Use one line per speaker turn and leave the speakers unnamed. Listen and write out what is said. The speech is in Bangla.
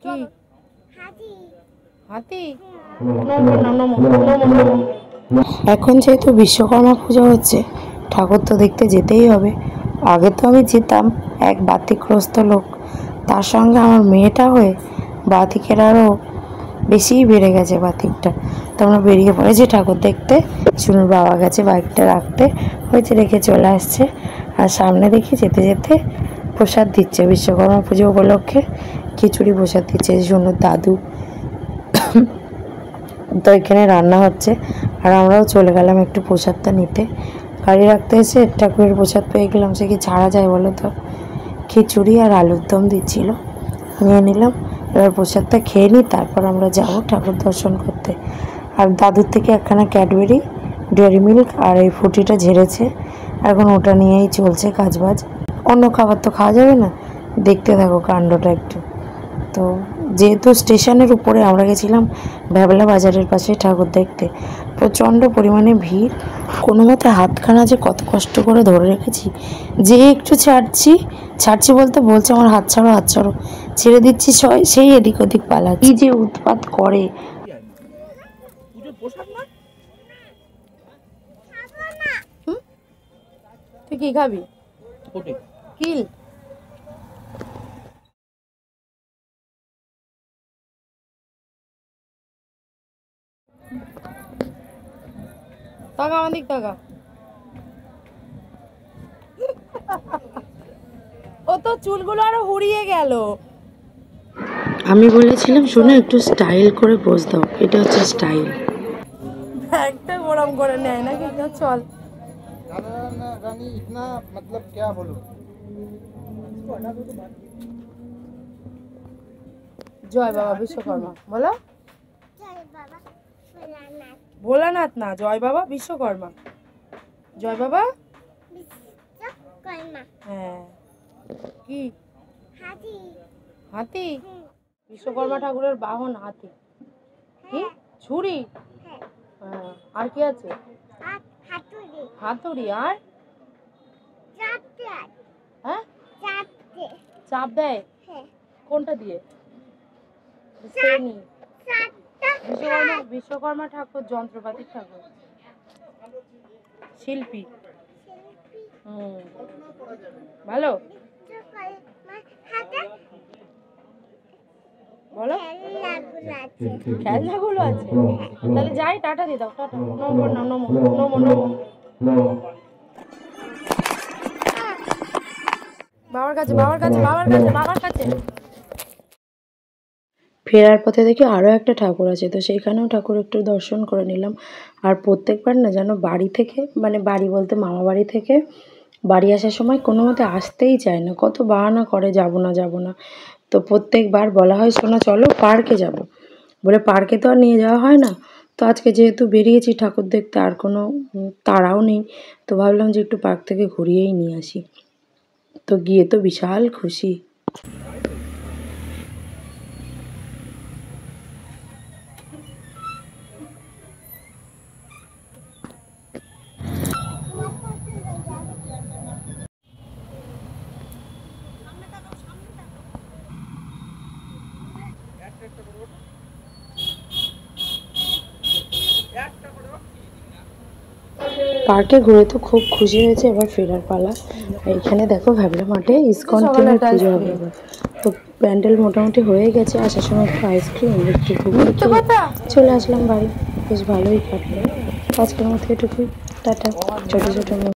কি হাতি? এখন যেহেতু বিশ্বকর্মা পুজো হচ্ছে, ঠাকুর তো দেখতে যেতেই হবে। আগে তো আমি যেতাম, এক বাতিগ্রস্ত লোক, তার সঙ্গে আমার মেয়েটা হয়ে বাতিকের আরও বেশিই বেড়ে গেছে বাতিকটা। তো আমরা বেরিয়ে পড়েছি ঠাকুর দেখতে। শুনুর বাবা গেছে বাইকটা রাখতে, হয়েছে রেখে চলে আসছে। আর সামনে দেখি যেতে যেতে প্রসাদ দিচ্ছে বিশ্বকর্মা পুজো উপলক্ষে, খিচুড়ি প্রসাদ দিচ্ছে শুনুর দাদু। তো এখানে রান্না হচ্ছে আর আমরাও চলে গেলাম একটু প্রসাদটা নিতে। গাড়ি রাখতে এসে ঠাকুরের প্রসাদ পেয়ে গেলাম, সে কি ছাড়া যায় বলো তো। খিচুড়ি আর আলুর দম দিচ্ছিল, নিয়ে নিলাম। এবার প্রসাদটা খেয়ে নিই, তারপর আমরা যাব ঠাকুর দর্শন করতে। আর দাদুর থেকে একখানা ক্যাডবেরি, ডেয়ারি মিল্ক আর এই ফুটিটা ঝেড়েছে, এখন ওটা নিয়েই চলছে কাজবাজ। অন্য খাবার তো খাওয়া যাবে না। দেখতে থাকো কাণ্ডটা একটু। তো যেহেতু স্টেশনের উপরে, আমরা গেছিলাম ভ্যাবলা বাজারের পাশে ঠাকুর দেখতে, প্রচণ্ড পরিমাণে ভিড়। কোনো মতে হাতখানা যে কত কষ্ট করে ধরে রেখেছি, যে একটু ছাড়ছি বলতে বলছে আমার হাত ছাড়ো, ছেড়ে দিচ্ছি সেই এদিক ওদিক পালাচ্ছে। কি যে উৎপাত করে। তুই কি খাবি? কিল টাকা অনেক টাকা। ও তো চুলগুলো আরো হুড়িয়ে গেল। আমি বলেছিলাম শোনো একটু স্টাইল করে পোজ দাও, এটা হচ্ছে স্টাইল। একটা গরম করে নেয় না কিন্তু চল। রানী ইতনা मतलब क्या बोलूं। জয় বাবা বিশ্বকর্মা বলো। জয় বাবা ভোলানাথ না, জয় বাবা বিশ্বকর্মা। জয় বাবা বিশ্বকর্মা। হ্যাঁ কি হাতি? হাতি? বিশ্বকর্মা ঠাকুরের বাহন হাতি। কি ছুরি? হ্যাঁ। আর কি আছে? হাতুড়ি। আর হ্যাঁ চাপ দেয় কোনটা দিয়ে? বিশ্বকর্মা ঠাকুর যন্ত্রপাতির ঠাকুর, শিল্পী। ভালো বলো। খেলনাগুলো আছে, তাহলে যাই, টাটা দিয়ে দাও। টাটা, নমো নমো নমো নমো। বাবার কাছে। ফেরার পথে দেখি আরও একটা ঠাকুর আছে, তো সেইখানেও ঠাকুর একটু দর্শন করে নিলাম। আর প্রত্যেকবার না যেন বাড়ি থেকে, মানে বাড়ি বলতে মামা বাড়ি থেকে বাড়ি আসার সময় কোনো মতে আসতেই চায় না, কত বাহানা করে যাব না। তো প্রত্যেকবার বলা হয় শোনা চলো পার্কে যাব, বলে পার্কে তো আর নিয়ে যাওয়া হয় না। তো আজকে যেহেতু বেরিয়েছি ঠাকুর দেখতে, আর কোনো তাড়াও নেই, তো ভাবলাম যে একটু পার্ক থেকে ঘুরিয়েই নিয়ে আসি। তো গিয়ে তো বিশাল খুশি। পার্কে ঘুরে তো খুব খুশি হয়েছে, এবার ফেরার পালা। এখানে দেখো ভ্যাবলা মাঠে ইসকন টিমের পুজো হবে এবার। তো প্যান্ডেল মোটামুটি হয়ে গেছে, আসার সময় একটু আইসক্রিম একটু ঘুগনি খেয়ে চলে আসলাম বাড়ি। বেশ ভালোই কাটলো আজকের মতো এটুকুই। টাটা। ছোটো